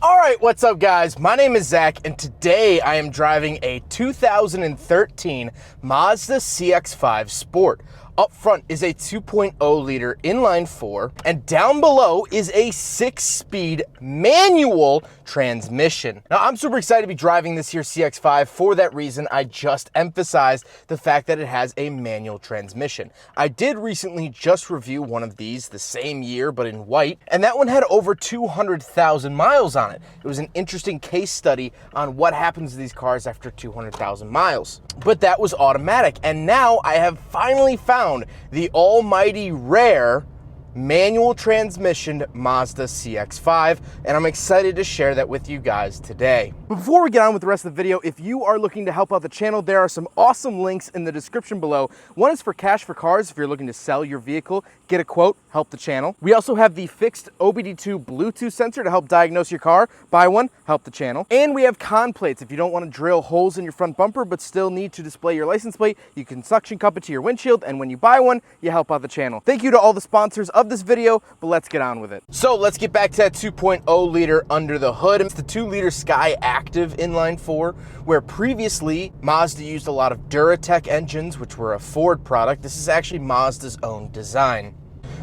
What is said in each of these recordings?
All right, what's up guys? My name is Zach and today I am driving a 2013 Mazda CX-5 Sport. Up front is a 2.0 liter inline 4 and down below is a 6-speed manual transmission. Now I'm super excited to be driving this here CX-5. For that reason, I just emphasized the fact that it has a manual transmission. I did recently just review one of these the same year but in white, and that one had over 200,000 miles on it. It was an interesting case study on what happens to these cars after 200,000 miles. But that was automatic, and now I have finally found the almighty rare manual transmission Mazda CX-5, and I'm excited to share that with you guys today. Before we get on with the rest of the video, if you are looking to help out the channel, there are some awesome links in the description below. One is for Cash for Cars, if you're looking to sell your vehicle, get a quote, help the channel. We also have the fixed OBD2 Bluetooth sensor to help diagnose your car. Buy one, help the channel. And we have con plates. If you don't want to drill holes in your front bumper but still need to display your license plate, you can suction cup it to your windshield, and when you buy one, you help out the channel. Thank you to all the sponsors of this video, but let's get on with it. So let's get back to that 2.0 liter under the hood. It's the 2 liter Sky Active inline 4, where previously Mazda used a lot of Duratec engines, which were a Ford product. This is actually Mazda's own design.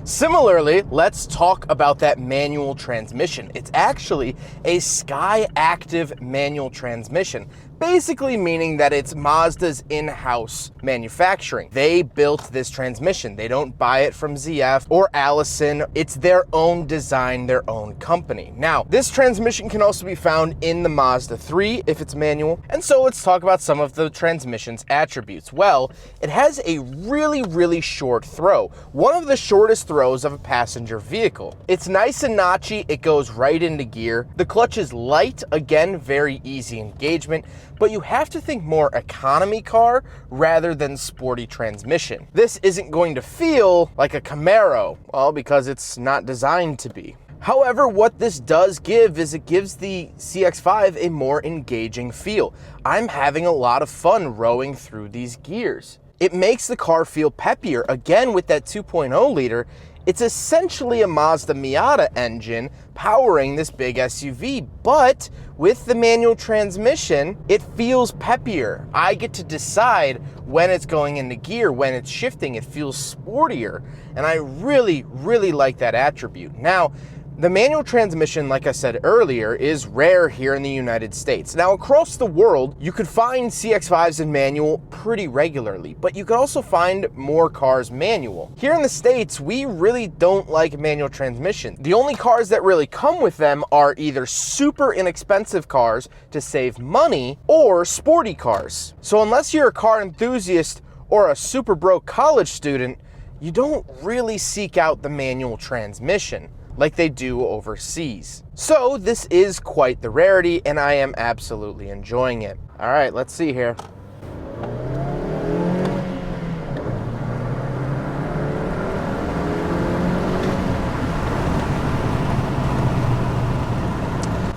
Similarly, let's talk about that manual transmission. It's actually a Sky Active manual transmission, basically meaning that it's Mazda's in-house manufacturing. They built this transmission. They don't buy it from ZF or Allison. It's their own design, their own company. Now, this transmission can also be found in the Mazda 3 if it's manual. And so let's talk about some of the transmission's attributes. Well, it has a really short throw. One of the shortest throws of a passenger vehicle. It's nice and notchy. It goes right into gear. The clutch is light, again, very easy engagement, but you have to think more economy car rather than sporty transmission. This isn't going to feel like a Camaro, well, because it's not designed to be. However, what this does give is it gives the CX-5 a more engaging feel. I'm having a lot of fun rowing through these gears. It makes the car feel peppier. Again, with that 2.0 liter, it's essentially a Mazda Miata engine powering this big SUV, but with the manual transmission, it feels peppier. I get to decide when it's going into gear, when it's shifting. It feels sportier, and I really like that attribute. Now, the manual transmission, like I said earlier, is rare here in the United States. Now, across the world, you could find CX-5s in manual pretty regularly, but you could also find more cars manual. Here in the States, we really don't like manual transmission. The only cars that really come with them are either super inexpensive cars to save money or sporty cars. So unless you're a car enthusiast or a super broke college student, you don't really seek out the manual transmission like they do overseas. So this is quite the rarity, and I am absolutely enjoying it. All right, let's see here.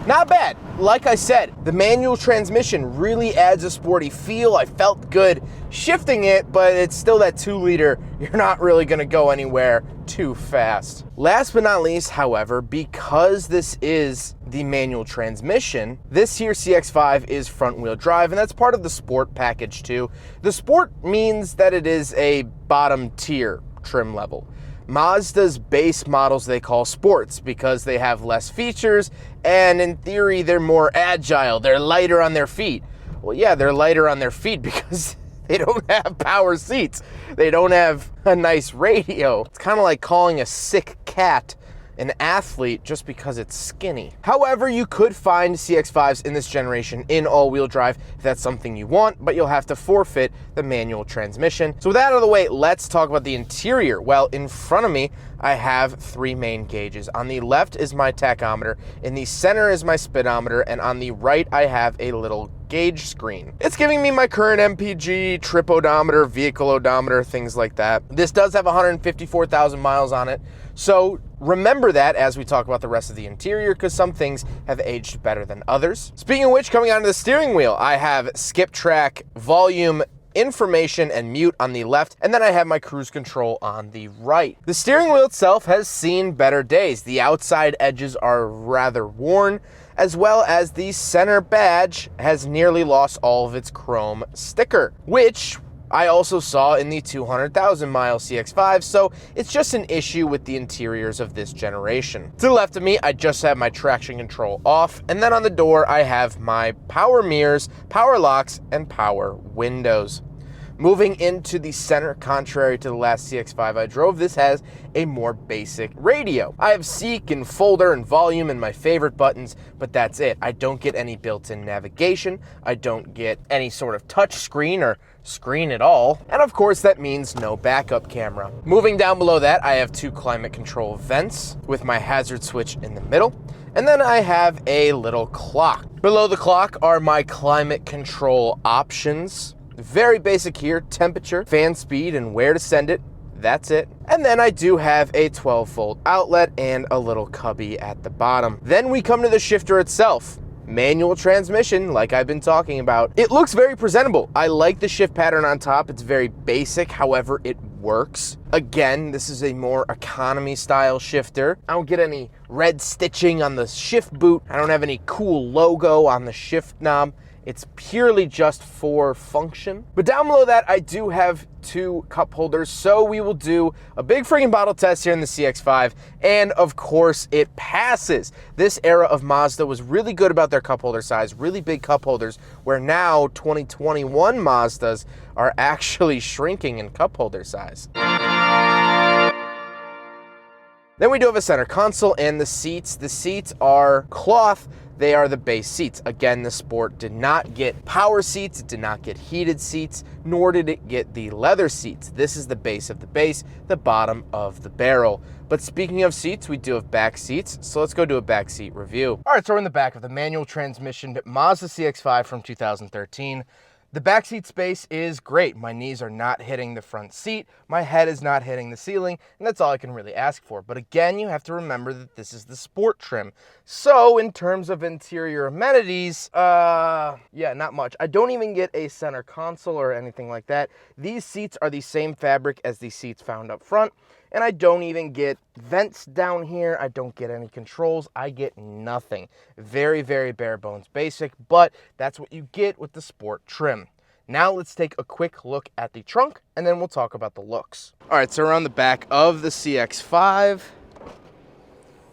Not bad. Like I said, the manual transmission really adds a sporty feel. I felt good shifting it, but it's still that 2 liter. You're not really gonna go anywhere too fast. Last but not least, however, because this is the manual transmission, this here CX-5 is front wheel drive, and that's part of the Sport package too. The Sport means that it is a bottom tier trim level. Mazda's base models they call sports because they have less features, and in theory they're more agile, they're lighter on their feet. Well, yeah, they're lighter on their feet because they don't have power seats. They don't have a nice radio. It's kind of like calling a sick cat an athlete just because it's skinny. However, you could find CX-5s in this generation in all-wheel drive if that's something you want, but you'll have to forfeit the manual transmission. So with that out of the way, let's talk about the interior. Well, in front of me, I have 3 main gauges. On the left is my tachometer, in the center is my speedometer, and on the right I have a little gauge screen. It's giving me my current MPG, trip odometer, vehicle odometer, things like that. This does have 154,000 miles on it, so remember that as we talk about the rest of the interior, because some things have aged better than others. Speaking of which, coming onto the steering wheel, I have skip track, volume, information, and mute on the left, and then I have my cruise control on the right. The steering wheel itself has seen better days. The outside edges are rather worn, as well as the center badge has nearly lost all of its chrome sticker, which I also saw in the 200,000 mile CX-5, so it's just an issue with the interiors of this generation. To the left of me, I just have my traction control off, and then on the door, I have my power mirrors, power locks, and power windows. Moving into the center, contrary to the last CX-5 I drove, this has a more basic radio. I have seek and folder and volume and my favorite buttons, but that's it. I don't get any built-in navigation. I don't get any sort of touch screen or screen at all. And of course, that means no backup camera. Moving down below that, I have 2 climate control vents with my hazard switch in the middle. And then I have a little clock. Below the clock are my climate control options. Very basic here: temperature, fan speed, and where to send it. That's it. And then I do have a 12-volt outlet and a little cubby at the bottom. Then we come to the shifter itself. Manual transmission, like I've been talking about. It looks very presentable. I like the shift pattern on top. It's very basic, however, it works. Again, this is a more economy style shifter. I don't get any red stitching on the shift boot. I don't have any cool logo on the shift knob. It's purely just for function. But down below that, I do have 2 cup holders, so we will do a big friggin' bottle test here in the CX-5, and of course, it passes. This era of Mazda was really good about their cup holder size, really big cup holders, where now 2021 Mazdas are actually shrinking in cup holder size. Then we do have a center console and the seats. The seats are cloth. They are the base seats. Again, the Sport did not get power seats, it did not get heated seats, nor did it get the leather seats. This is the base of the base, the bottom of the barrel. But speaking of seats, we do have back seats, so let's go do a back seat review. All right, so we're in the back of the manual transmission Mazda CX-5 from 2013. The backseat space is great. My knees are not hitting the front seat. My head is not hitting the ceiling, and that's all I can really ask for. But again, you have to remember that this is the Sport trim. So in terms of interior amenities, yeah, not much. I don't even get a center console or anything like that. These seats are the same fabric as the seats found up front. And I don't even get vents down here. I don't get any controls. I get nothing. Very, very bare bones basic, but that's what you get with the Sport trim. Now let's take a quick look at the trunk, and then we'll talk about the looks. All right, so we're on the back of the CX-5.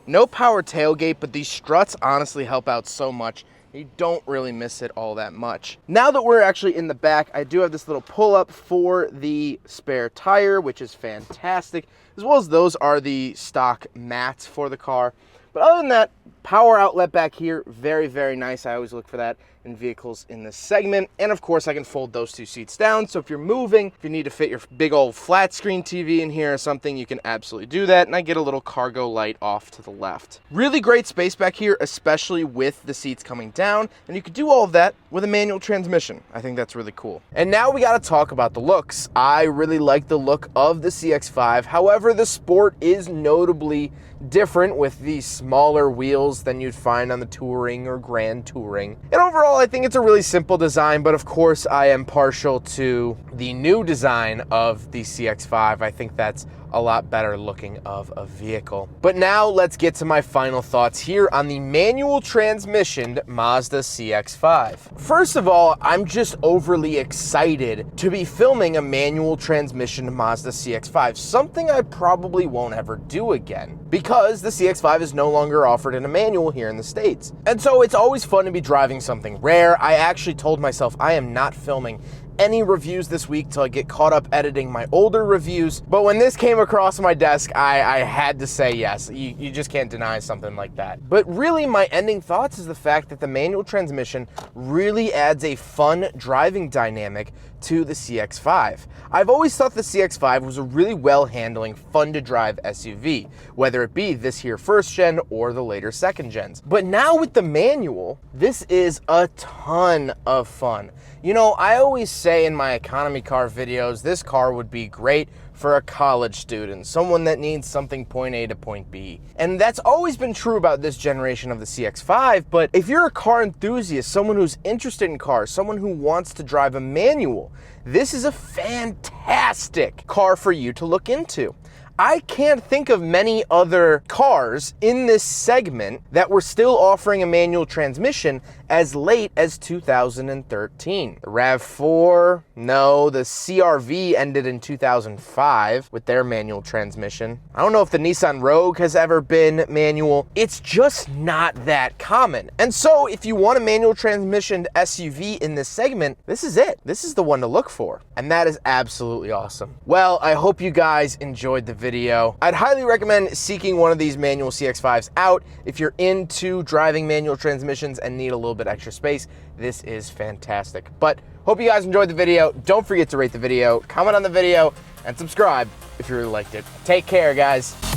No power tailgate, but these struts honestly help out so much. You don't really miss it all that much. Now that we're actually in the back, I do have this little pull-up for the spare tire, which is fantastic, as well as those are the stock mats for the car. But other than that, power outlet back here, very, very nice. I always look for that in vehicles in this segment. And of course, I can fold those 2 seats down. So if you're moving, if you need to fit your big old flat screen TV in here or something, you can absolutely do that. And I get a little cargo light off to the left. Really great space back here, especially with the seats coming down. And you could do all of that with a manual transmission. I think that's really cool. And now we got to talk about the looks. I really like the look of the CX-5. However, the Sport is notably different with the smaller wheels than you'd find on the Touring or Grand Touring. And overall, I think it's a really simple design, but of course I am partial to the new design of the CX-5. I think that's a lot better looking of a vehicle. But now let's get to my final thoughts here on the manual transmissioned Mazda CX-5. First of all, I'm just overly excited to be filming a manual transmission Mazda CX-5, something I probably won't ever do again because the CX-5 is no longer offered in a manual here in the States. And so it's always fun to be driving something rare. I actually told myself I am not filming any reviews this week till I get caught up editing my older reviews. But when this came across my desk, I had to say yes. You just can't deny something like that. But really, my ending thoughts is the fact that the manual transmission really adds a fun driving dynamic to the CX-5. I've always thought the CX-5 was a really well-handling, fun-to-drive SUV, whether it be this here first gen or the later second gens. But now with the manual, this is a ton of fun. You know, I always say in my economy car videos, this car would be great for a college student, someone that needs something point A to point B. And that's always been true about this generation of the CX-5, but if you're a car enthusiast, someone who's interested in cars, someone who wants to drive a manual, this is a fantastic car for you to look into. I can't think of many other cars in this segment that were still offering a manual transmission as late as 2013. The RAV4, no. The CR-V ended in 2005 with their manual transmission. I don't know if the Nissan Rogue has ever been manual. It's just not that common. And so if you want a manual transmission SUV in this segment, this is it. This is the one to look for. And that is absolutely awesome. Well, I hope you guys enjoyed the video. I'd highly recommend seeking one of these manual CX-5s out if you're into driving manual transmissions and need a little bit extra space. This is fantastic. But hope you guys enjoyed the video. Don't forget to rate the video, comment on the video, and subscribe if you really liked it. Take care, guys.